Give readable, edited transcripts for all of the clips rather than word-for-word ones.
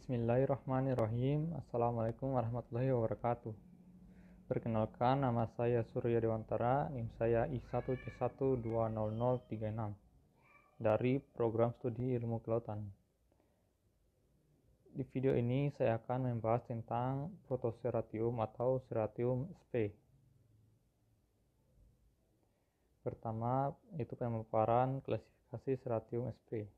Bismillahirrahmanirrahim. Assalamualaikum warahmatullahi wabarakatuh. Perkenalkan, nama saya Surya Dewantara, NIM saya I1C1200036 dari program studi ilmu kelautan. Di video ini saya akan membahas tentang Protoceratium atau Ceratium sp. Pertama, itu pemaparan klasifikasi Ceratium sp.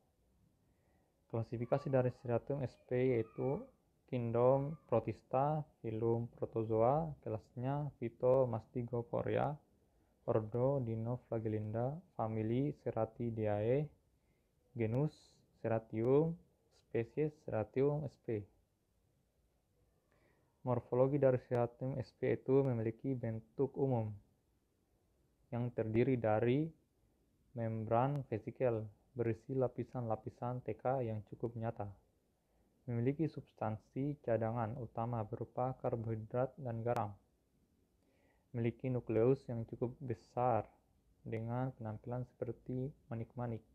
Klasifikasi dari Ceratium sp yaitu kingdom Protista, filum Protozoa, kelasnya Phytomastigophora, ordo Dinoflagellinda, famili Ceratidae, genus Ceratium, spesies Ceratium sp. Morfologi dari Ceratium sp itu memiliki bentuk umum yang terdiri dari membran vesikel berisi lapisan-lapisan TK yang cukup nyata. Memiliki substansi cadangan utama berupa karbohidrat dan garam. Memiliki nukleus yang cukup besar dengan penampilan seperti manik-manik.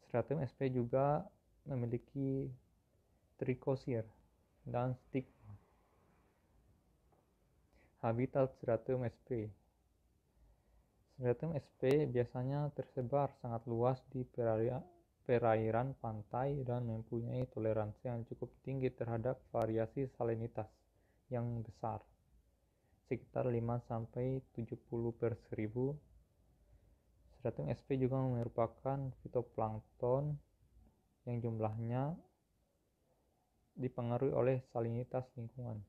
Ceratium sp juga memiliki trikosir dan stigma. Habitat Ceratium sp. Ceratium sp biasanya tersebar sangat luas di perairan pantai dan mempunyai toleransi yang cukup tinggi terhadap variasi salinitas yang besar, sekitar 5-70/1000. Ceratium sp juga merupakan fitoplankton yang jumlahnya dipengaruhi oleh salinitas lingkungan.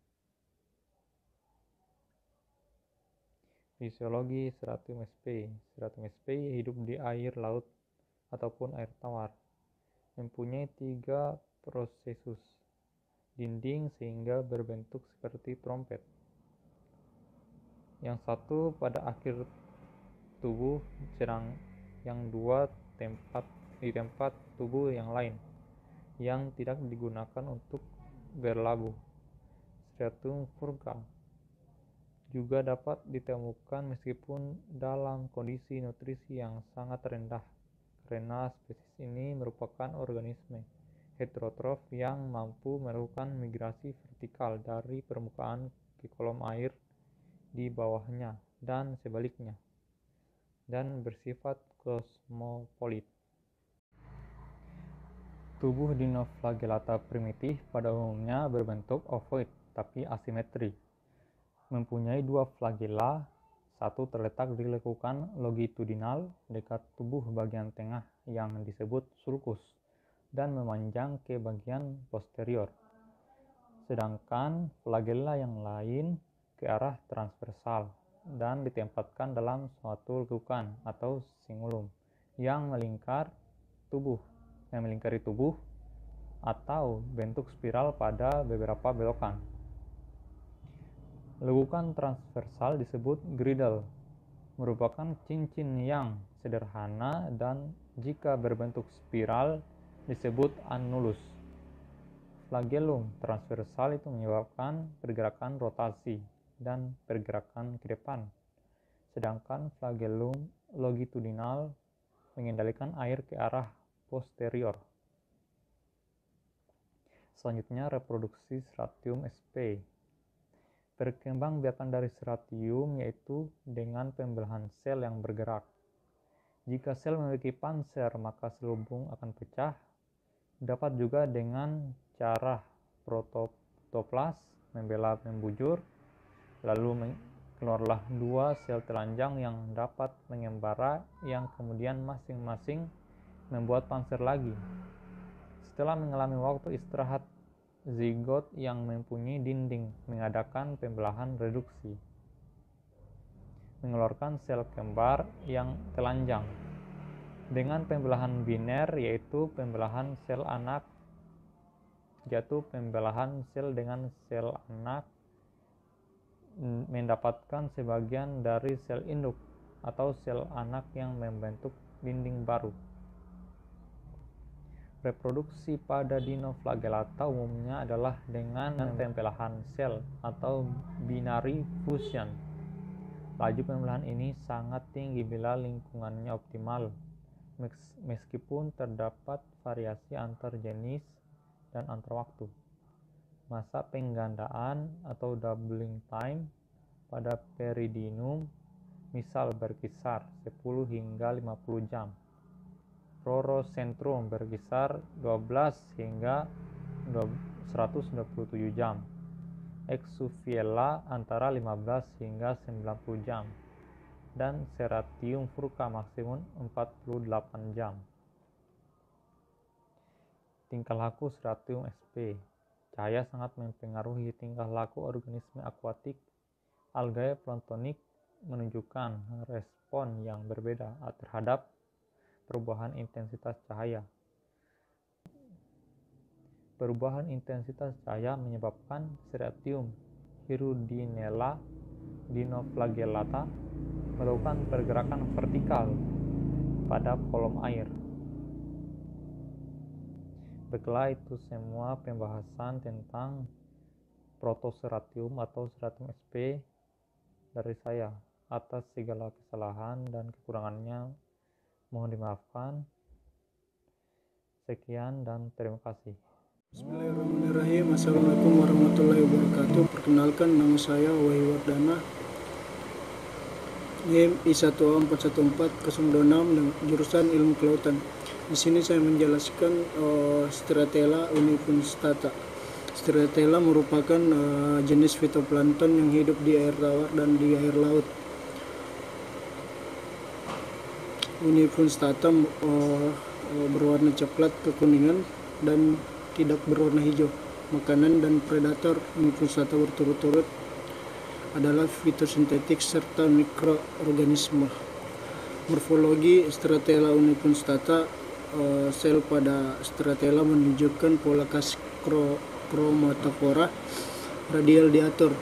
Fisiologi Ceratium sp. Ceratium sp hidup di air laut ataupun air tawar. Mempunyai 3 prosesus dinding sehingga berbentuk seperti trompet. Yang satu pada akhir tubuh, sedang yang dua di tempat tubuh yang lain yang tidak digunakan untuk berlabuh. Ceratium furca juga dapat ditemukan meskipun dalam kondisi nutrisi yang sangat rendah, karena spesies ini merupakan organisme heterotrof yang mampu melakukan migrasi vertikal dari permukaan ke kolom air di bawahnya dan sebaliknya, dan bersifat kosmopolit. Tubuh Dinoflagellata primitif pada umumnya berbentuk ovoid tapi asimetri. Mempunyai 2 flagella, satu terletak di lekukan longitudinal dekat tubuh bagian tengah yang disebut sulcus dan memanjang ke bagian posterior. Sedangkan flagella yang lain ke arah transversal dan ditempatkan dalam suatu lekukan atau cingulum yang melingkari tubuh atau bentuk spiral pada beberapa belokan. Lekukan transversal disebut girdle, merupakan cincin yang sederhana, dan jika berbentuk spiral disebut annulus. Flagellum transversal itu menyebabkan pergerakan rotasi dan pergerakan ke depan, sedangkan flagellum longitudinal mengendalikan air ke arah posterior. Selanjutnya, reproduksi Ceratium sp. Perkembangbiakan dari Ceratium yaitu dengan pembelahan sel yang bergerak. Jika sel memiliki panser, maka selubung akan pecah. Dapat juga dengan cara protoplas membelah membujur, lalu keluarlah 2 sel telanjang yang dapat mengembara, yang kemudian masing-masing membuat panser lagi. Setelah mengalami waktu istirahat, zigot yang mempunyai dinding mengadakan pembelahan reduksi, mengeluarkan sel kembar yang telanjang. Dengan pembelahan biner, yaitu pembelahan sel anak, pembelahan sel dengan sel anak mendapatkan sebagian dari sel induk atau sel anak yang membentuk dinding baru. Reproduksi pada Dinoflagellata umumnya adalah dengan pembelahan sel atau binary fusion. Laju pembelahan ini sangat tinggi bila lingkungannya optimal, meskipun terdapat variasi antar jenis dan antar waktu. Masa penggandaan atau doubling time pada peridium misal berkisar 10 hingga 50 jam. Rorocentrum berkisar 12 hingga 127 jam. Exuviella antara 15 hingga 90 jam. Dan Serratium furca maksimum 48 jam. Tingkah laku Serratium sp. Cahaya sangat mempengaruhi tingkah laku organisme akuatik. Algae planktonik menunjukkan respon yang berbeda terhadap perubahan intensitas cahaya. Perubahan intensitas cahaya menyebabkan Serratium hirudinella dinoflagellata melakukan pergerakan vertikal pada kolom air. Baiklah, itu semua pembahasan tentang Protoserratium atau Serratium sp dari saya. Atas segala kesalahan dan kekurangannya mohon dimaafkan. Sekian dan terima kasih. Bismillahirrahmanirrahim. Assalamualaikum warahmatullahi wabarakatuh. Perkenalkan, nama saya Wahyu Wardana, NIM I1A414-026 dan jurusan Ilmu Kelautan. Di sini saya menjelaskan Stratella unipunstata. Stratella merupakan jenis fitoplankton yang hidup di air tawar dan di air laut. Unipunstata berwarna coklat kekuningan dan tidak berwarna hijau. Makanan dan predator unipunstata berturut-turut adalah fitosintetik serta mikroorganisme. Morfologi Stratella unipunstata. Sel pada Stratella menunjukkan pola khas chromatophora radial diatur.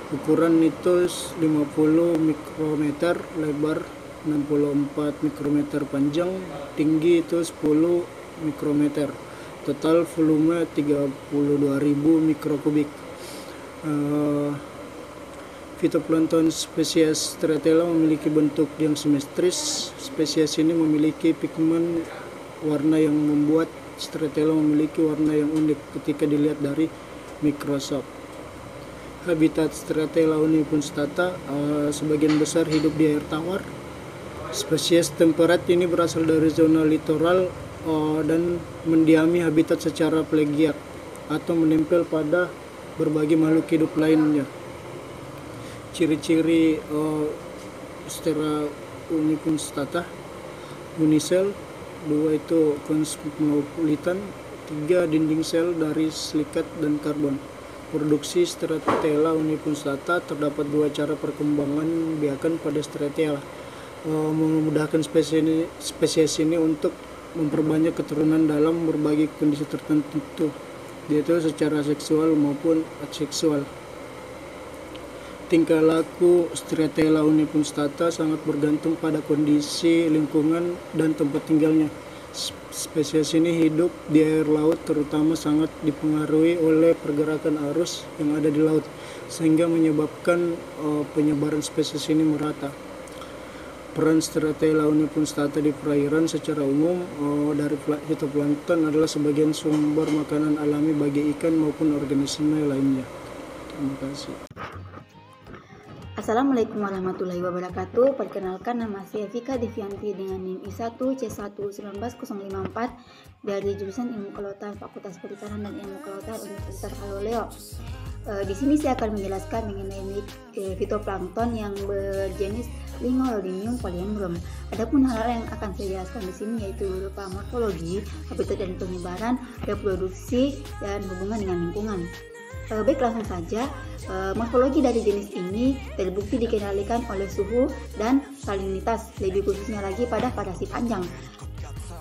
Ukuran mitos 50 mikrometer, lebar 64 mikrometer, panjang tinggi itu 10 mikrometer. Total volume 32.000 mikrokubik. Fitoplankton spesies Stratella memiliki bentuk yang simetris. Spesies ini memiliki pigmen warna yang membuat Stratella memiliki warna yang unik ketika dilihat dari mikroskop. Habitat Stratella unipunstata sebagian besar hidup di air tawar. Spesies temperat ini berasal dari zona litoral dan mendiami habitat secara plegiak atau menempel pada berbagai makhluk hidup lainnya. Ciri-ciri Stratella unipunstata: unisel, 2 itu kosmopolitan, 3 dinding sel dari silikat dan karbon. Produksi Stratella unipunstata terdapat 2 cara perkembangan biakan pada Stratella. Memudahkan spesies ini untuk memperbanyak keturunan dalam berbagai kondisi tertentu, yaitu secara seksual maupun aseksual. Tingkah laku Stratella unipunstata sangat bergantung pada kondisi lingkungan dan tempat tinggalnya. Spesies ini hidup di air laut, terutama sangat dipengaruhi oleh pergerakan arus yang ada di laut, sehingga menyebabkan penyebaran spesies ini merata. Peran Stratella unipunstata di perairan secara umum dari fitoplankton adalah sebagian sumber makanan alami bagi ikan maupun organisme lainnya. Terima kasih. Assalamualaikum warahmatullahi wabarakatuh. Perkenalkan, nama saya Vika Devianti dengan NIM I1C11954 dari jurusan Ilmu Kelautan Fakultas Perikanan dan Ilmu Kelautan Universitas Haloleo. Di sini saya akan menjelaskan mengenai fitoplankton yang berjenis Lingolodinium polyandrum. Adapun hal-hal yang akan saya jelaskan di sini yaitu berupa morfologi, habitat dan penyebaran, reproduksi, dan hubungan dengan lingkungan. Baik, langsung saja. Morfologi dari jenis ini terbukti dikendalikan oleh suhu dan salinitas, lebih khususnya lagi pada variasi panjang.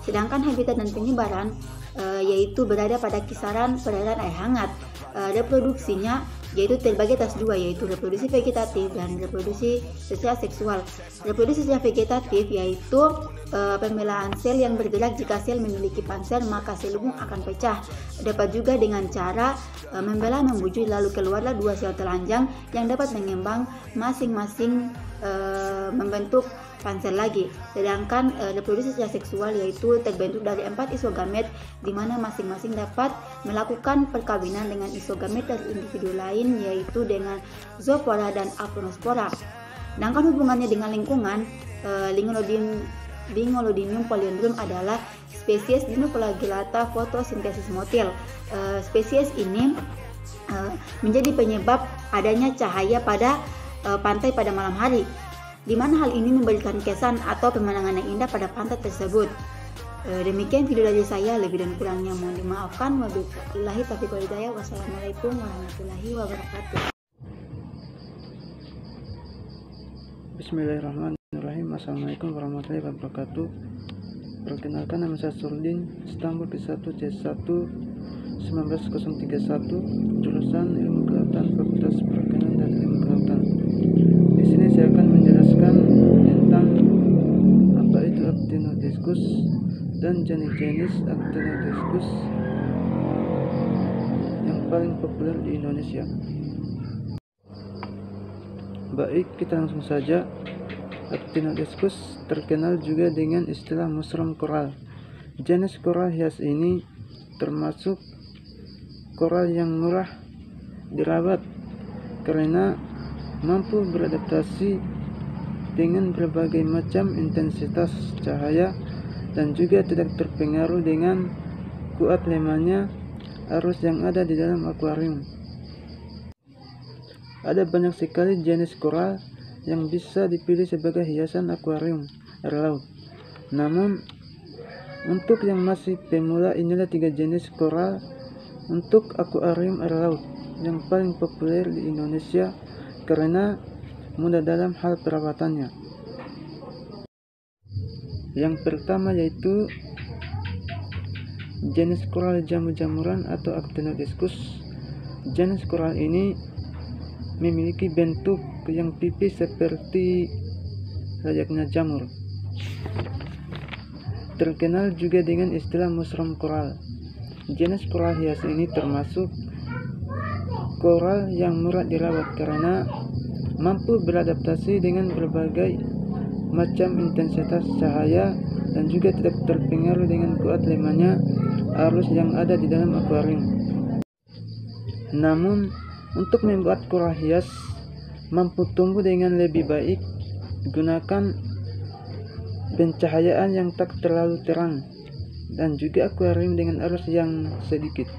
Sedangkan habitat dan penyebaran yaitu berada pada kisaran perairan air hangat. Reproduksinya yaitu terbagi atas 2, yaitu reproduksi vegetatif dan reproduksi secara seksual. Reproduksi secara vegetatif yaitu pembelaan sel yang bergerak. Jika sel memiliki pansel, maka sel lumut akan pecah. Dapat juga dengan cara membelah membujur, lalu keluarlah 2 sel telanjang yang dapat mengembang masing-masing membentuk pansel lagi. Sedangkan reproduksi secara seksual yaitu terbentuk dari 4 isogamet, di mana masing-masing dapat melakukan perkawinan dengan isogamet dari individu lain, yaitu dengan zoospora dan apnospora. Sedangkan hubungannya dengan lingkungan, Lingolodinium polyandrum adalah spesies Dinoflagellata fotosintesis motil. Spesies ini menjadi penyebab adanya cahaya pada pantai pada malam hari, di mana hal ini memberikan kesan atau pemandangan yang indah pada pantai tersebut. Demikian video dari saya, lebih dan kurangnya mohon dimaafkan. Wabillahi taufiq wal hidayah. Wassalamualaikum warahmatullahi wabarakatuh. Bismillahirrahmanirrahim. Assalamualaikum warahmatullahi wabarakatuh. Perkenalkan, nama saya Surdin, Istanbul P1 C1 19031, jurusan Ilmu Kelautan, Fakultas Perikanan dan Ilmu Kelautan. Di sini saya akan menjelaskan tentang apa itu Actinodiscus dan jenis-jenis Actinodiscus yang paling populer di Indonesia. Baik, kita langsung saja. Actinodiscus terkenal juga dengan istilah mushroom koral. Jenis koral hias ini termasuk koral yang murah dirawat karena mampu beradaptasi dengan berbagai macam intensitas cahaya dan juga tidak terpengaruh dengan kuat lemahnya arus yang ada di dalam akuarium. Ada banyak sekali jenis koral yang bisa dipilih sebagai hiasan akuarium air laut. Namun, untuk yang masih pemula, inilah 3 jenis koral untuk akuarium air laut yang paling populer di Indonesia karena mudah dalam hal perawatannya. Yang pertama yaitu jenis koral jamur-jamuran atau Actinodiscus. Jenis koral ini memiliki bentuk yang tipis seperti layaknya jamur. Terkenal juga dengan istilah mushroom koral. Jenis koral hias ini termasuk koral yang murah dirawat karena mampu beradaptasi dengan berbagai macam intensitas cahaya dan juga tidak terpengaruh dengan kuat lemahnya arus yang ada di dalam akuarium. Namun, untuk membuat koral hias mampu tumbuh dengan lebih baik, gunakan pencahayaan yang tak terlalu terang dan juga akuarium dengan arus yang sedikit.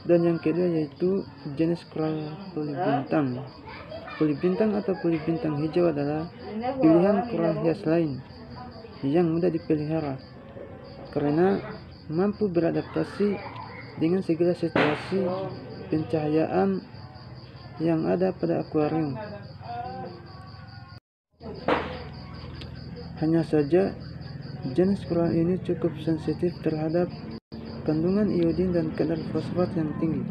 Dan yang kedua yaitu jenis koral polibintang. Polibintang atau polibintang hijau adalah pilihan koral hias lain yang mudah dipelihara karena mampu beradaptasi dengan segala situasi pencahayaan yang ada pada akuarium. Hanya saja jenis koral ini cukup sensitif terhadap kandungan iodin dan kadar fosfat yang tinggi.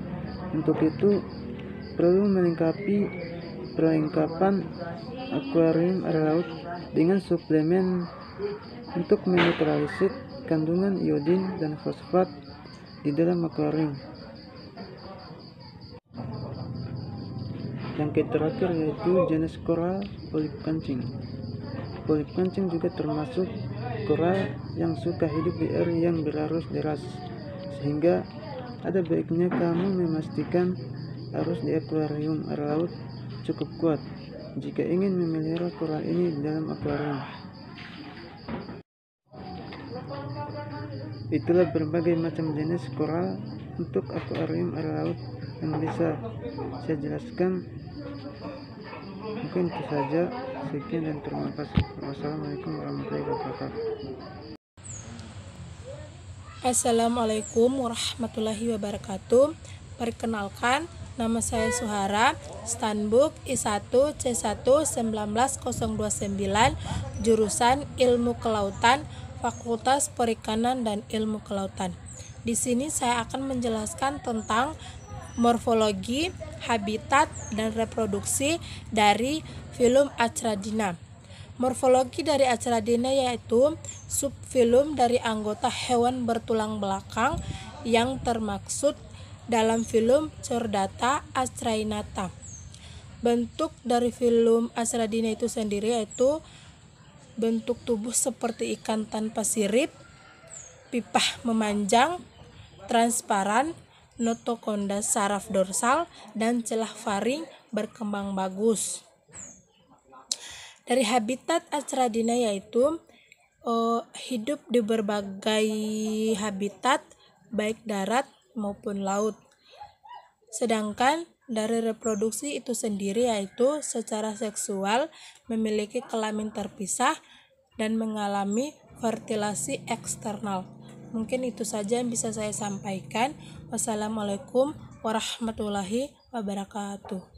Untuk itu perlu melengkapi perlengkapan akuarium air laut dengan suplemen untuk menetralisir kandungan iodin dan fosfat di dalam akuarium. Yang terakhir yaitu jenis koral polip kancing. Polip kancing juga termasuk koral yang suka hidup di air yang berarus deras, sehingga ada baiknya kamu memastikan arus di akuarium air laut cukup kuat jika ingin memelihara koral ini di dalam akuarium. Itulah berbagai macam jenis koral untuk akuarium air laut yang bisa saya jelaskan. Mungkin itu saja. Sekian dan terima kasih. Wassalamualaikum warahmatullahi wabarakatuh. Assalamualaikum warahmatullahi wabarakatuh. Perkenalkan, nama saya Suhara, Stanbook I1 C1 19029, jurusan Ilmu Kelautan, Fakultas Perikanan dan Ilmu Kelautan. Di sini saya akan menjelaskan tentang morfologi, habitat, dan reproduksi dari filum Achradina. Morfologi dari Achradina yaitu subfilum dari anggota hewan bertulang belakang yang termaksud dalam filum Chordata achrainata. Bentuk dari filum Asradina itu sendiri yaitu bentuk tubuh seperti ikan tanpa sirip, pipah memanjang, transparan, notokonda saraf dorsal, dan celah faring berkembang bagus. Dari habitat Asradina yaitu hidup di berbagai habitat baik darat maupun laut. Sedangkan dari reproduksi itu sendiri yaitu secara seksual memiliki kelamin terpisah dan mengalami fertilasi eksternal. Mungkin itu saja yang bisa saya sampaikan. Wassalamualaikum warahmatullahi wabarakatuh.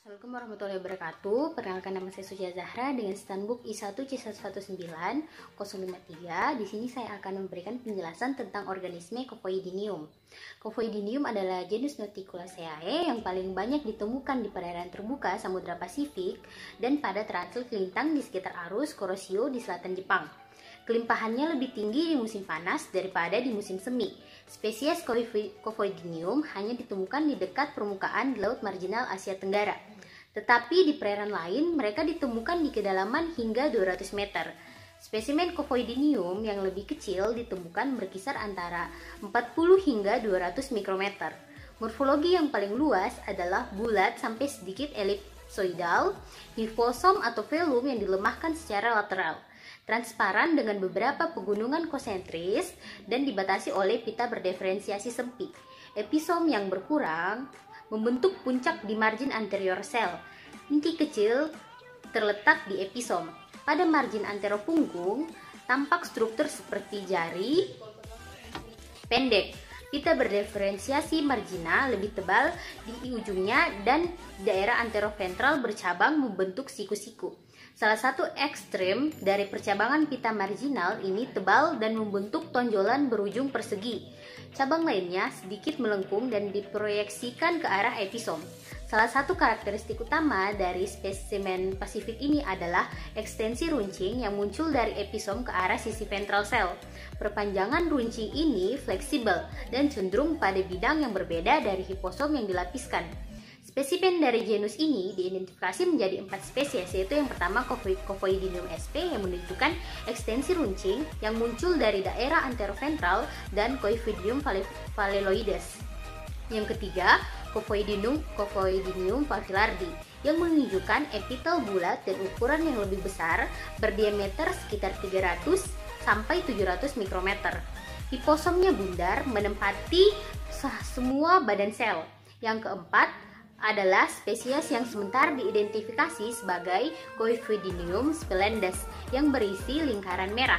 Assalamualaikum warahmatullahi wabarakatuh. Perkenalkan, nama saya Sucia Zahra dengan Stanbook I1C119-053. Di sini saya akan memberikan penjelasan tentang organisme Copoidinium. Copoidinium adalah genus Noticulaceae yang paling banyak ditemukan di perairan terbuka Samudra Pasifik dan pada transat lintang di sekitar arus Kuroshio di selatan Jepang. Kelimpahannya lebih tinggi di musim panas daripada di musim semi. Spesies Copoidinium hanya ditemukan di dekat permukaan di Laut Marginal Asia Tenggara. Tetapi di perairan lain mereka ditemukan di kedalaman hingga 200 meter. Spesimen Copoidinium yang lebih kecil ditemukan berkisar antara 40 hingga 200 mikrometer. Morfologi yang paling luas adalah bulat sampai sedikit elipsoidal, hiposom atau velum yang dilemahkan secara lateral, transparan dengan beberapa pegunungan konsentris dan dibatasi oleh pita berdiferensiasi sempit. Episom yang berkurang membentuk puncak di margin anterior sel. Inti kecil terletak di episom. Pada margin anterior punggung tampak struktur seperti jari pendek. Pita berdiferensiasi margina lebih tebal di ujungnya dan daerah anteroventral bercabang membentuk siku-siku. Salah satu ekstrem dari percabangan pita marginal ini tebal dan membentuk tonjolan berujung persegi. Cabang lainnya sedikit melengkung dan diproyeksikan ke arah episom. Salah satu karakteristik utama dari spesimen Pasifik ini adalah ekstensi runcing yang muncul dari episom ke arah sisi ventral sel. Perpanjangan runcing ini fleksibel dan cenderung pada bidang yang berbeda dari hiposom yang dilapiskan. Spesimen dari genus ini diidentifikasi menjadi 4 spesies, yaitu yang pertama Copoidinium sp yang menunjukkan ekstensi runcing yang muncul dari daerah anteroventral dan Copoidinium phaleloides. Yang ketiga, Copoidinium papillardi yang menunjukkan epitel bulat dan ukuran yang lebih besar, berdiameter sekitar 300 sampai 700 mikrometer. Hiposomnya bundar menempati semua badan sel. Yang keempat adalah spesies yang sementara diidentifikasi sebagai Copoidinium splendas yang berisi lingkaran merah.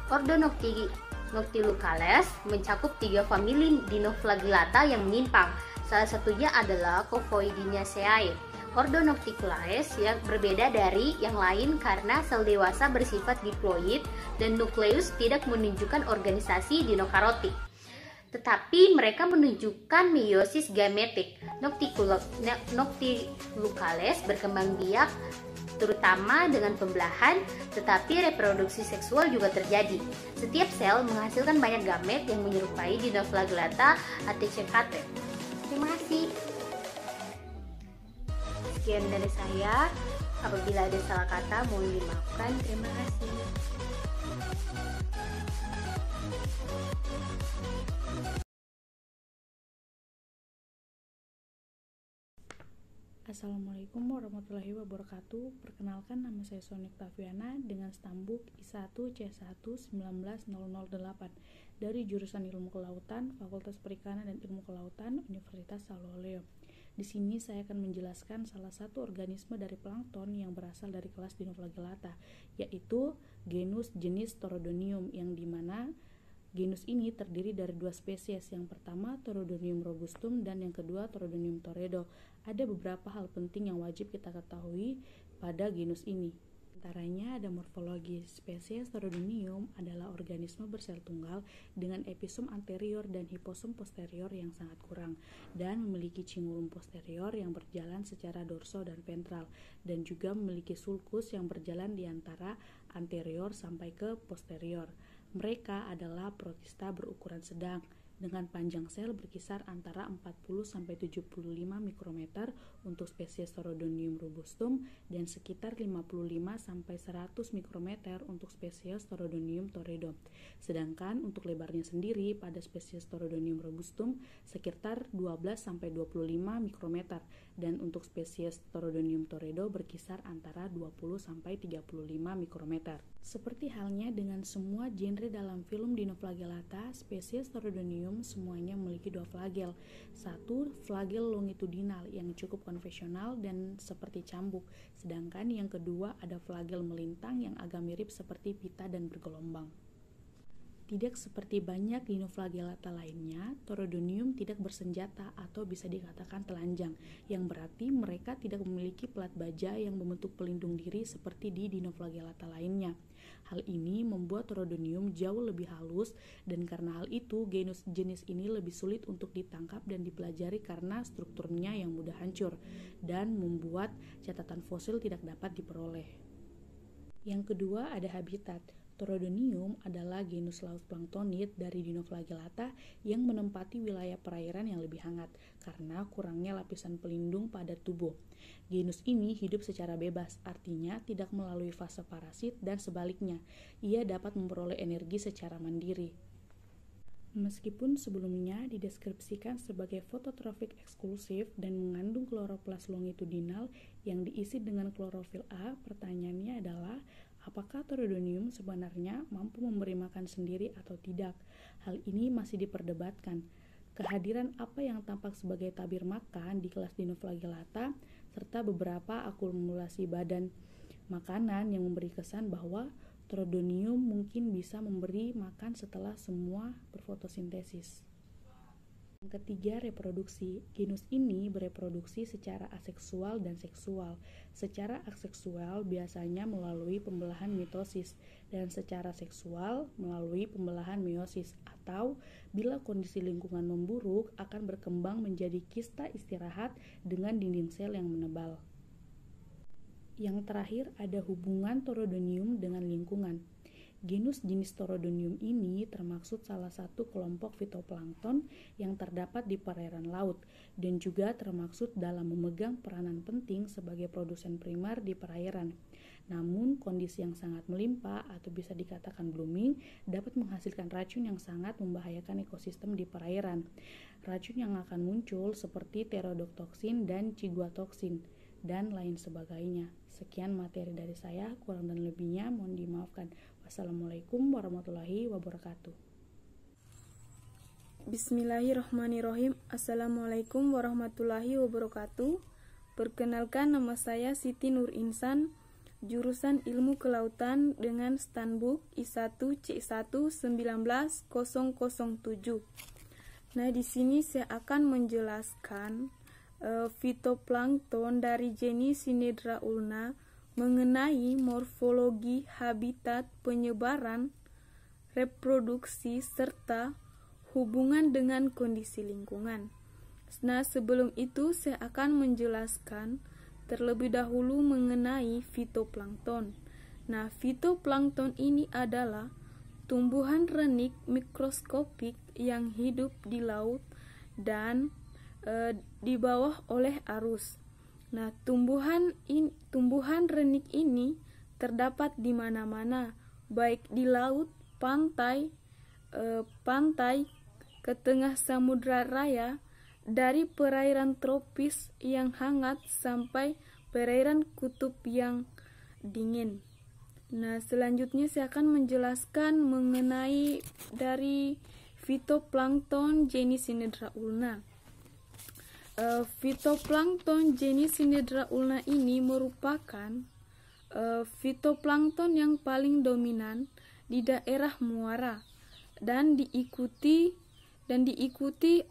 Ordo Noctilucales mencakup 3 famili Dinoflagellata yang menyimpang. Salah satunya adalah Copoidiniaceae. Ordo Noctilucales yang berbeda dari yang lain karena sel dewasa bersifat diploid dan nukleus tidak menunjukkan organisasi dinokarotik. Tetapi mereka menunjukkan meiosis gametik. Noctilucales berkembang biak terutama dengan pembelahan, tetapi reproduksi seksual juga terjadi. Setiap sel menghasilkan banyak gamet yang menyerupai Dinoflagellata atcecate. Terima kasih. Sekian dari saya. Apabila ada salah kata mohon dimaafkan. Terima kasih. Assalamualaikum warahmatullahi wabarakatuh. Perkenalkan, nama saya Sonik Taviana dengan Stanbook I1C119-008 dari jurusan Ilmu Kelautan, Fakultas Perikanan dan Ilmu Kelautan, Universitas Saloleo. Di sini saya akan menjelaskan salah satu organisme dari plankton yang berasal dari kelas Dinoflagellata, yaitu genus jenis Torodonium, yang dimana genus ini terdiri dari 2 spesies. Yang pertama Torodonium robustum dan yang kedua Torodonium toredo. Ada beberapa hal penting yang wajib kita ketahui pada genus ini. Antaranya ada morfologi. Spesies Torodonium adalah organisme bersel tunggal dengan episom anterior dan hiposom posterior yang sangat kurang dan memiliki cingulum posterior yang berjalan secara dorso dan ventral dan juga memiliki sulcus yang berjalan di antara anterior sampai ke posterior. Mereka adalah protista berukuran sedang dengan panjang sel berkisar antara 40-75 mikrometer untuk spesies Torodonium robustum dan sekitar 55-100 mikrometer untuk spesies Torodonium torredo. Sedangkan untuk lebarnya sendiri pada spesies Torodonium robustum sekitar 12-25 mikrometer dan untuk spesies Torodonium torredo berkisar antara 20-35 mikrometer. Seperti halnya dengan semua genre dalam film Dinoflagellata, spesies Torodonium semuanya memiliki dua flagel. Satu, flagel longitudinal yang cukup konvensional dan seperti cambuk, sedangkan yang kedua ada flagel melintang yang agak mirip seperti pita dan bergelombang. Tidak seperti banyak Dinoflagellata lainnya, Torodonium tidak bersenjata atau bisa dikatakan telanjang, yang berarti mereka tidak memiliki pelat baja yang membentuk pelindung diri seperti di Dinoflagellata lainnya. Hal ini membuat Torodonium jauh lebih halus dan karena hal itu genus jenis ini lebih sulit untuk ditangkap dan dipelajari karena strukturnya yang mudah hancur dan membuat catatan fosil tidak dapat diperoleh. Yang kedua ada habitat. Torodonium adalah genus laut planktonid dari Dinoflagellata yang menempati wilayah perairan yang lebih hangat karena kurangnya lapisan pelindung pada tubuh. Genus ini hidup secara bebas, artinya tidak melalui fase parasit dan sebaliknya, ia dapat memperoleh energi secara mandiri. Meskipun sebelumnya dideskripsikan sebagai fototrofik eksklusif dan mengandung kloroplas longitudinal yang diisi dengan klorofil A, pertanyaannya adalah apakah Torodonium sebenarnya mampu memberi makan sendiri atau tidak? Hal ini masih diperdebatkan. Kehadiran apa yang tampak sebagai tabir makan di kelas Dinoflagellata serta beberapa akumulasi badan makanan yang memberi kesan bahwa Torodonium mungkin bisa memberi makan setelah semua berfotosintesis. Yang ketiga, reproduksi. Genus ini bereproduksi secara aseksual dan seksual. Secara aseksual biasanya melalui pembelahan mitosis dan secara seksual melalui pembelahan meiosis atau bila kondisi lingkungan memburuk akan berkembang menjadi kista istirahat dengan dinding sel yang menebal. Yang terakhir ada hubungan Torodonium dengan lingkungan. Genus jenis Torodonium ini termaksud salah satu kelompok fitoplankton yang terdapat di perairan laut dan juga termaksud dalam memegang peranan penting sebagai produsen primer di perairan. Namun, kondisi yang sangat melimpah atau bisa dikatakan blooming dapat menghasilkan racun yang sangat membahayakan ekosistem di perairan. Racun yang akan muncul seperti pterodotoksin dan ciguatoksin dan lain sebagainya. Sekian materi dari saya, kurang dan lebihnya mohon dimaafkan. Wassalamualaikum warahmatullahi wabarakatuh. Bismillahirrahmanirrahim. Assalamualaikum warahmatullahi wabarakatuh. Perkenalkan, nama saya Siti Nur Insan, jurusan Ilmu Kelautan dengan Stanbook I1C1-19007. Nah, di sini saya akan menjelaskan fitoplankton dari jenis Synedra ulna mengenai morfologi, habitat, penyebaran, reproduksi, serta hubungan dengan kondisi lingkungan. Nah, sebelum itu saya akan menjelaskan terlebih dahulu mengenai fitoplankton. Nah, fitoplankton ini adalah tumbuhan renik mikroskopik yang hidup di laut dan di bawah oleh arus. Nah, tumbuhan renik ini terdapat di mana-mana, baik di laut, pantai, ke tengah samudra raya, dari perairan tropis yang hangat sampai perairan kutub yang dingin. Nah, selanjutnya saya akan menjelaskan mengenai dari fitoplankton jenis Synedra ulna. Fitoplankton jenis Synedra ulna ini merupakan fitoplankton yang paling dominan di daerah muara dan diikuti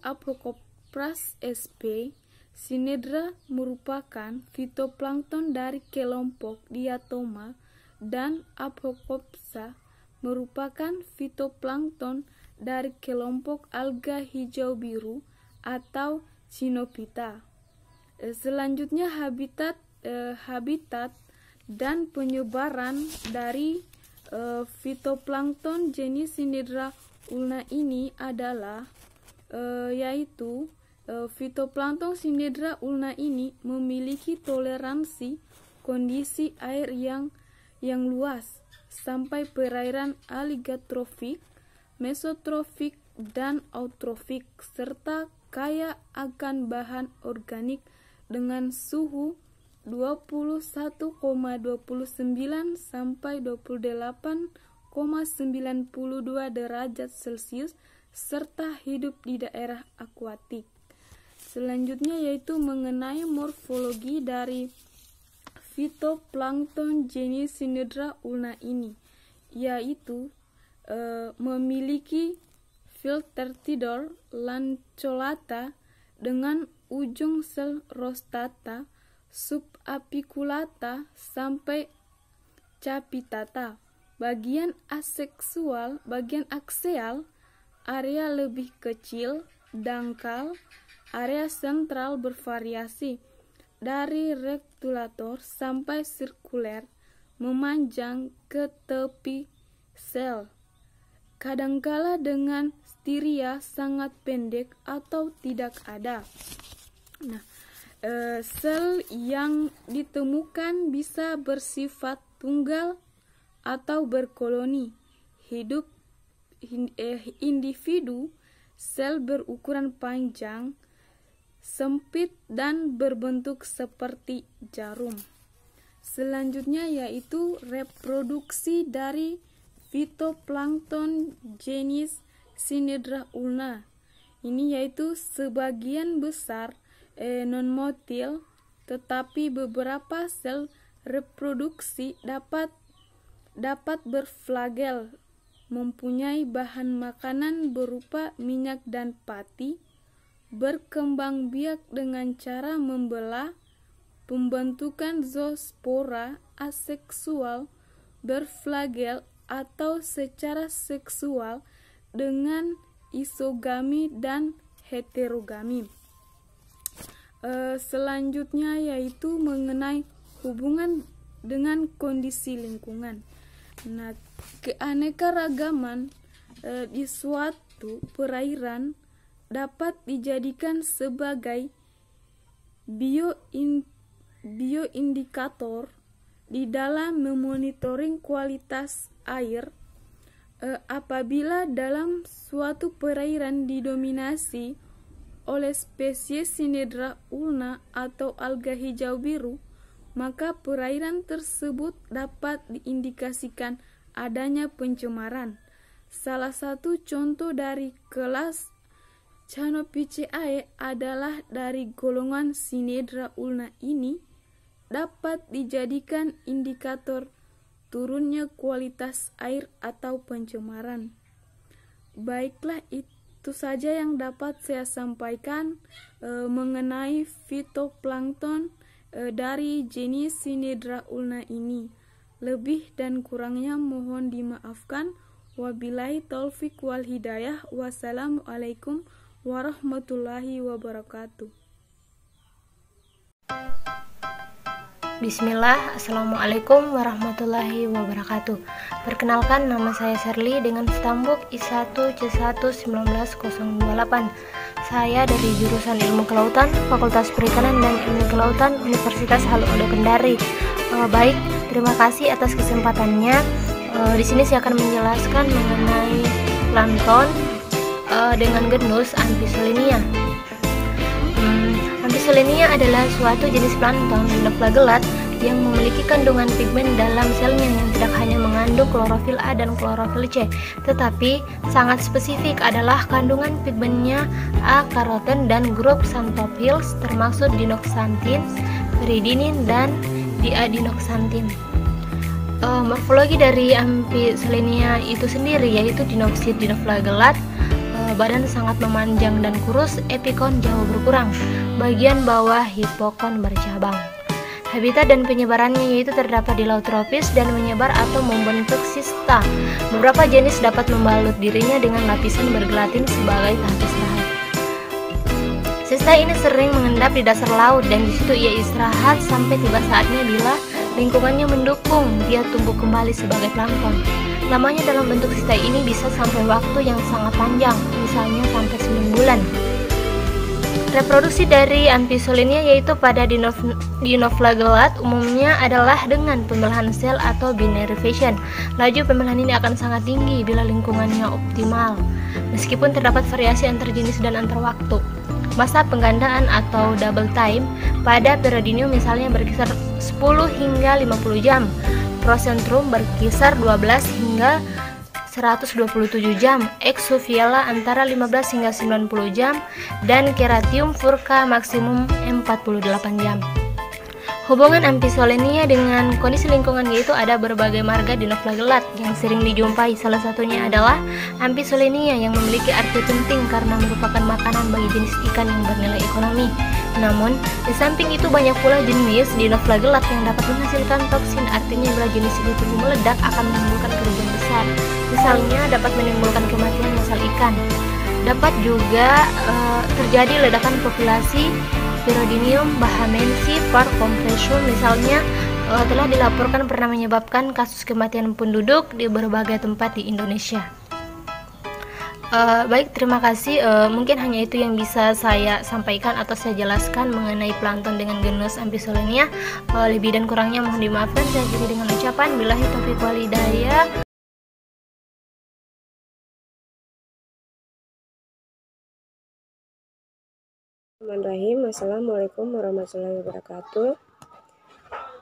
Aphrocopras sp. Synedra merupakan fitoplankton dari kelompok Diatoma dan Aphrocopsa merupakan fitoplankton dari kelompok alga hijau biru atau Cynophyta. Selanjutnya habitat dan penyebaran dari fitoplankton jenis Synedra ulna ini adalah yaitu fitoplankton Synedra ulna ini memiliki toleransi kondisi air yang luas sampai perairan aligotrofik, mesotrofik, dan eutrofik, serta kaya akan bahan organik dengan suhu 21,29 sampai 28,92 derajat Celcius serta hidup di daerah akuatik. Selanjutnya yaitu mengenai morfologi dari fitoplankton jenis Synedra ulna ini, yaitu memiliki Filtertidor lanceolata dengan ujung sel rostata, subapiculata sampai capitata. Bagian akseal area lebih kecil, dangkal, area sentral bervariasi dari rektulator sampai sirkuler, memanjang ke tepi sel. Kadangkala dengan stiria sangat pendek atau tidak ada. Nah, sel yang ditemukan bisa bersifat tunggal atau berkoloni. Hidup individu sel berukuran panjang, sempit, dan berbentuk seperti jarum. Selanjutnya yaitu reproduksi dari fitoplankton jenis Synedra ulna. Ini yaitu sebagian besar non-motil, tetapi beberapa sel reproduksi dapat berflagel, mempunyai bahan makanan berupa minyak dan pati, berkembang biak dengan cara membelah, pembentukan zoospora aseksual, berflagel atau secara seksual dengan isogami dan heterogami. Selanjutnya yaitu mengenai hubungan dengan kondisi lingkungan. Nah, keanekaragaman di suatu perairan dapat dijadikan sebagai bioindikator di dalam memonitoring kualitas air. Apabila dalam suatu perairan didominasi oleh spesies Synedra ulna atau alga hijau biru, maka perairan tersebut dapat diindikasikan adanya pencemaran. Salah satu contoh dari kelas Cyanophyceae adalah dari golongan Synedra ulna ini dapat dijadikan indikator turunnya kualitas air atau pencemaran. Baiklah, itu saja yang dapat saya sampaikan mengenai fitoplankton dari jenis Synedra ulna ini. Lebih dan kurangnya mohon dimaafkan. Wabillahi taufik wal hidayah. Wassalamualaikum warahmatullahi wabarakatuh. Bismillah, Assalamualaikum warahmatullahi wabarakatuh. Perkenalkan, nama saya Sherly dengan stambuk I1C11928. Saya dari jurusan Ilmu Kelautan, Fakultas Perikanan dan Ilmu Kelautan, Universitas Haluoleo Kendari. Baik, terima kasih atas kesempatannya. Di sini saya akan menjelaskan mengenai plankton dengan genus Amphisolenia. Amphisolenia adalah suatu jenis plankton dinoflagelat yang memiliki kandungan pigmen dalam selnya yang tidak hanya mengandung klorofil A dan klorofil C, tetapi sangat spesifik adalah kandungan pigmennya A-karoten dan grup xanthophyls termasuk dinoxanthin, peridinin, dan diadinoxanthin. Morfologi dari Amphisolenia itu sendiri yaitu dinofsid dinoflagelat. Badan sangat memanjang dan kurus, epikon jauh berkurang, bagian bawah hipokon bercabang. Habitat dan penyebarannya yaitu terdapat di laut tropis dan menyebar atau membentuk sista. Beberapa jenis dapat membalut dirinya dengan lapisan bergelatin sebagai tahap istirahat. Sista ini sering mengendap di dasar laut dan di situ ia istirahat sampai tiba saatnya bila lingkungannya mendukung dia tumbuh kembali sebagai plankton. Lamanya dalam bentuk stay ini bisa sampai waktu yang sangat panjang, misalnya sampai 9 bulan. Reproduksi dari Amphisolinea yaitu pada dinoflagellat umumnya adalah dengan pembelahan sel atau binary fission. Laju pembelahan ini akan sangat tinggi bila lingkungannya optimal, meskipun terdapat variasi antar jenis dan antar waktu. Masa penggandaan atau double time pada Periodinium misalnya berkisar 10 hingga 50 jam, Prosentrum berkisar 12 hingga 127 jam, Exuviella antara 15 hingga 90 jam, dan Keratium furca maksimum 48 jam. Hubungan Amphisolinea dengan kondisi lingkungan yaitu ada berbagai marga dinoflagellat yang sering dijumpai. Salah satunya adalah Amphisolinea yang memiliki arti penting karena merupakan makanan bagi jenis ikan yang bernilai ekonomi. Namun, di samping itu banyak pula jenis dinoflagellat yang dapat menghasilkan toksin, artinya bila jenis ini tumbuh meledak akan menimbulkan kerugian besar. Misalnya dapat menimbulkan kematian massal ikan. Dapat juga terjadi ledakan populasi Periodinium bahamensi par compression misalnya telah dilaporkan pernah menyebabkan kasus kematian penduduk di berbagai tempat di Indonesia. Baik, terima kasih. Mungkin hanya itu yang bisa saya sampaikan atau saya jelaskan mengenai plankton dengan genus Amphisolinea. Lebih dan kurangnya mohon dimaafkan. Saya akhiri dengan ucapan billahi taufiq wal hidayah. Bismillahirrahmanirrahim. Assalamualaikum warahmatullahi wabarakatuh.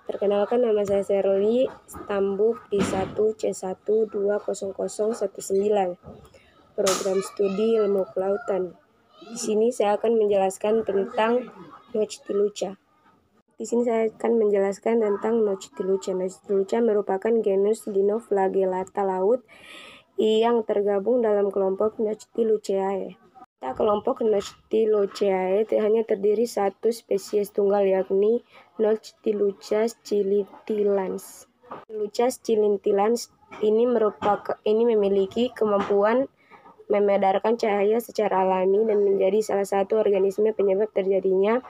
Perkenalkan, nama saya Sherly Stambuk I1C120019, program studi ilmu kelautan. Di sini saya akan menjelaskan tentang Noctiluca. Noctiluca merupakan genus dinoflagellata laut yang tergabung dalam kelompok Noctilucae. Kelompok Noctilucae hanya terdiri satu spesies tunggal, yakni Noctiluca scilentillans. Noctiluca scilentillans ini memiliki kemampuan memedarkan cahaya secara alami dan menjadi salah satu organisme penyebab terjadinya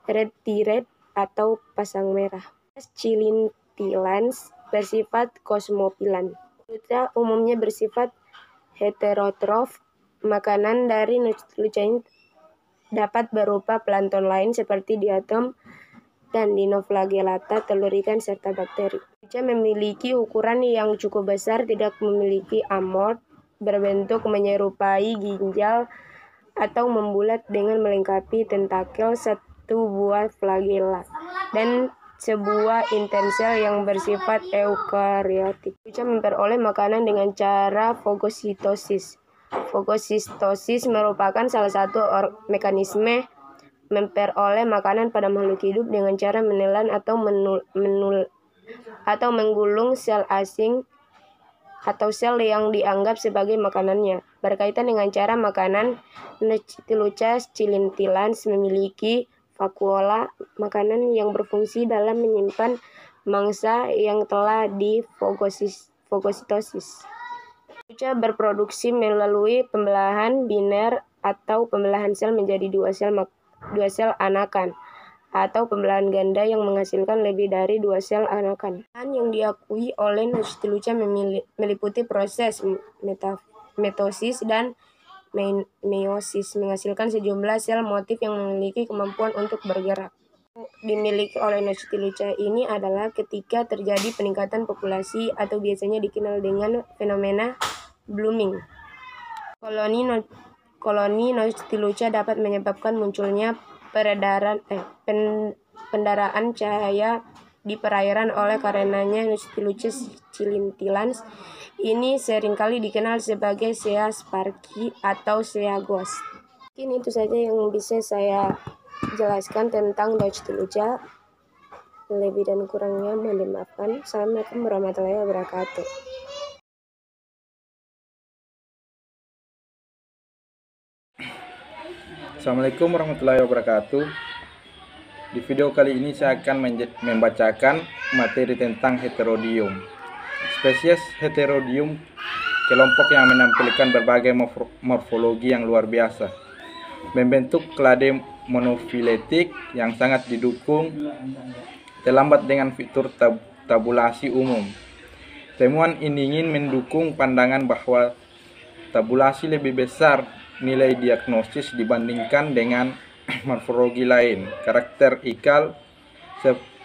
red tide atau pasang merah. Scilentillans bersifat kosmofilan. Noctiluca umumnya bersifat heterotrof. Makanan dari Noctiluca ini dapat berupa plankton lain seperti diatom dan dinoflagellata, telur ikan, serta bakteri. Noctiluca memiliki ukuran yang cukup besar, tidak memiliki amort, berbentuk menyerupai ginjal atau membulat dengan melengkapi tentakel, satu buah flagella, dan sebuah intensel yang bersifat eukariotik. Noctiluca memperoleh makanan dengan cara fagositosis. Fagositosis merupakan salah satu mekanisme memperoleh makanan pada makhluk hidup dengan cara menelan atau menggulung sel asing atau sel yang dianggap sebagai makanannya. Berkaitan dengan cara makanan, Noctiluca scilentillans memiliki vakuola makanan yang berfungsi dalam menyimpan mangsa yang telah difagositosis. Noctiluca berproduksi melalui pembelahan biner atau pembelahan sel menjadi dua sel anakan, atau pembelahan ganda yang menghasilkan lebih dari 2 sel anakan. Yang diakui oleh Noctiluca meliputi proses mitosis dan meiosis, menghasilkan sejumlah sel motif yang memiliki kemampuan untuk bergerak. Dimiliki oleh Noctiluca ini adalah ketika terjadi peningkatan populasi atau biasanya dikenal dengan fenomena blooming. Koloni Noctiluca dapat menyebabkan munculnya pendaraan cahaya di perairan. Oleh karenanya Noctiluca scilentillans ini seringkali dikenal sebagai Sea sparky atau Sea ghost. Mungkin itu saja yang bisa saya jelaskan tentang Noctiluca. Lebih dan kurangnya mohon dimaafkan. Assalamualaikum warahmatullahi wabarakatuh. Assalamualaikum warahmatullahi wabarakatuh. Di video kali ini saya akan membacakan materi tentang Heterodium. Spesies Heterodium kelompok yang menampilkan berbagai morfologi yang luar biasa, membentuk klade monofiletik yang sangat didukung terlambat dengan fitur tabulasi umum. Temuan ini ingin mendukung pandangan bahwa tabulasi lebih besar nilai diagnosis dibandingkan dengan morfologi lain. Karakter ikal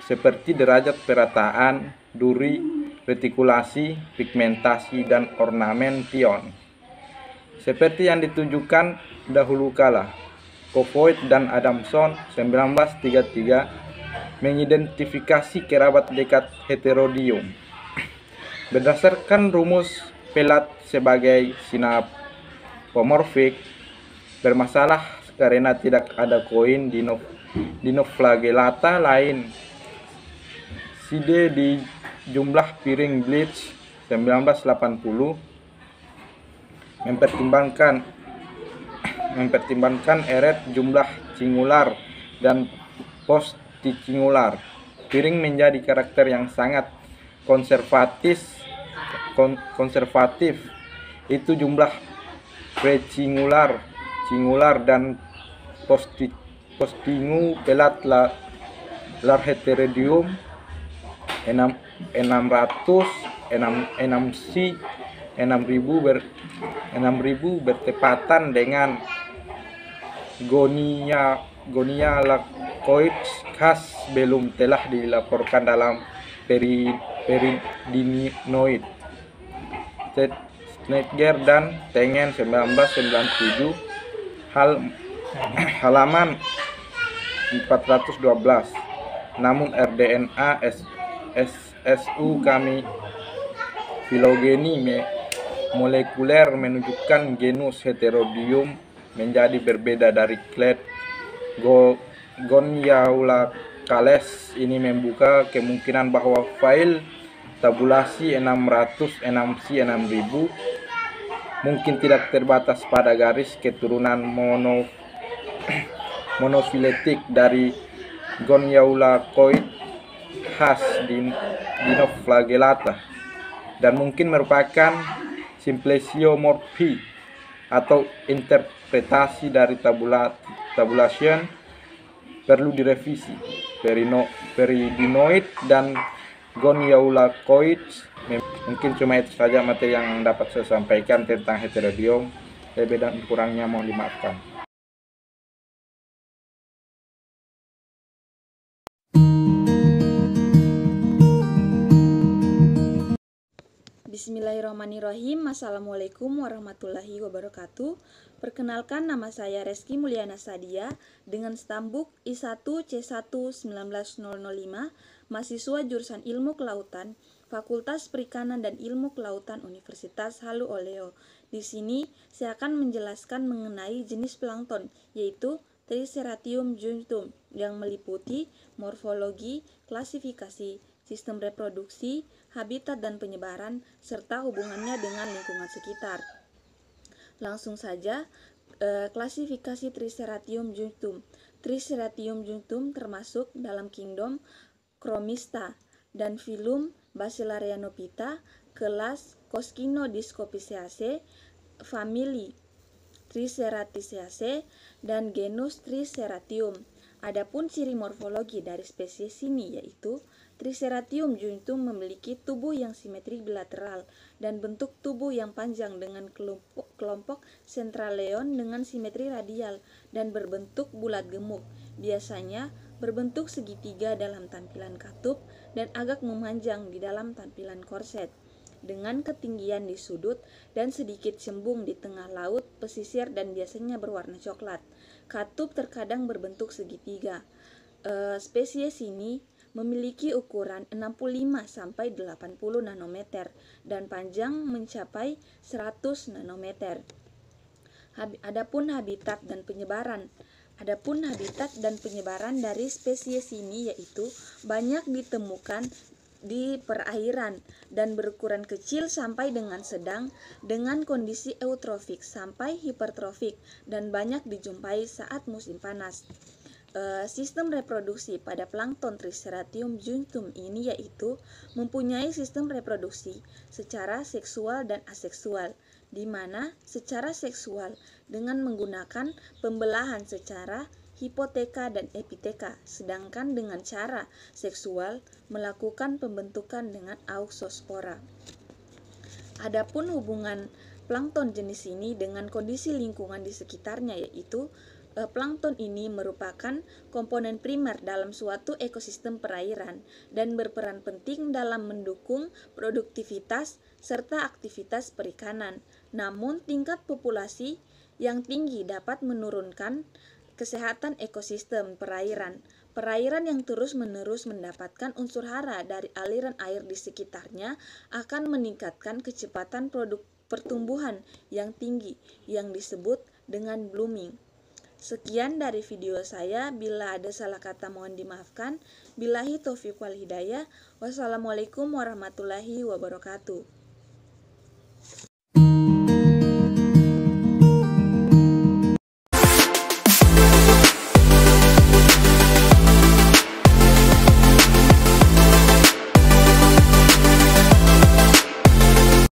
seperti derajat perataan, duri, retikulasi, pigmentasi, dan ornamen pion. Seperti yang ditunjukkan dahulu kala, Kofoid dan Adamson 1933 mengidentifikasi kerabat dekat Heterodium. Berdasarkan rumus pelat sebagai synapomorphic, bermasalah karena tidak ada koin dinoflagellata lain. Side di jumlah piring Blitz 1980 mempertimbangkan eret jumlah singular dan postisingular. Piring menjadi karakter yang sangat konservatif, itu jumlah presingular, singular, dan postingu pelat lar Heterodium 600, 6C, 6000 bertepatan dengan Gonia lacoides khas belum telah dilaporkan dalam peridinoid. Schneider dan Tengen 1997 halaman 412. Namun rDNA SSU kami filogeni molekuler menunjukkan genus Heterodium menjadi berbeda dari clade Goniaulacales. Ini membuka kemungkinan bahwa file tabulasi 600 6C 6000 mungkin tidak terbatas pada garis keturunan monofiletik dari Goniaulacoid khas dinoflagellata dan mungkin merupakan simplesiomorphi atau interpretasi dari tabulation perlu direvisi. Peridinoid dan Goniaulacoids. Mungkin cuma itu saja materi yang dapat saya sampaikan tentang Heterodium. Lebih dan kurangnya mohon dimaafkan. Bismillahirrahmanirrahim. Assalamualaikum warahmatullahi wabarakatuh. Perkenalkan, nama saya Reski Mulyana Sadia dengan stambuk I1C1-19005, mahasiswa jurusan Ilmu Kelautan, Fakultas Perikanan dan Ilmu Kelautan Universitas Halu Oleo. Di sini saya akan menjelaskan mengenai jenis plankton, yaitu Triceratium junctum, yang meliputi morfologi, klasifikasi, sistem reproduksi, habitat dan penyebaran, serta hubungannya dengan lingkungan sekitar. Langsung saja, klasifikasi Triceratium junctum. Triceratium junctum termasuk dalam kingdom Chromista dan filum Basilarionopita, kelas Coscinodiscopiceae, famili Triceraticeae, dan genus Triceratium. Adapun ciri morfologi dari spesies ini yaitu Triceratium junctum memiliki tubuh yang simetri bilateral dan bentuk tubuh yang panjang dengan kelompok centraleon dengan simetri radial dan berbentuk bulat gemuk, biasanya berbentuk segitiga dalam tampilan katup dan agak memanjang di dalam tampilan korset, dengan ketinggian di sudut dan sedikit cembung di tengah laut pesisir dan biasanya berwarna coklat. Katup terkadang berbentuk segitiga. Spesies ini memiliki ukuran 65-80 nanometer dan panjang mencapai 100 nanometer. Adapun habitat dan penyebaran dari spesies ini yaitu banyak ditemukan di perairan dan berukuran kecil sampai dengan sedang dengan kondisi eutrofik sampai hipertrofik dan banyak dijumpai saat musim panas. Sistem reproduksi pada plankton Triceratium junctum ini yaitu mempunyai sistem reproduksi secara seksual dan aseksual, di mana secara seksual dengan menggunakan pembelahan secara hipoteka, dan epiteka, sedangkan dengan cara seksual melakukan pembentukan dengan auxospora. Adapun hubungan plankton jenis ini dengan kondisi lingkungan di sekitarnya, yaitu plankton ini merupakan komponen primer dalam suatu ekosistem perairan dan berperan penting dalam mendukung produktivitas serta aktivitas perikanan. Namun, tingkat populasi yang tinggi dapat menurunkan kesehatan ekosistem perairan. Perairan yang terus-menerus mendapatkan unsur hara dari aliran air di sekitarnya akan meningkatkan kecepatan pertumbuhan yang tinggi yang disebut dengan blooming. Sekian dari video saya, bila ada salah kata mohon dimaafkan. Billahi taufiq wal hidayah. Wassalamualaikum warahmatullahi wabarakatuh.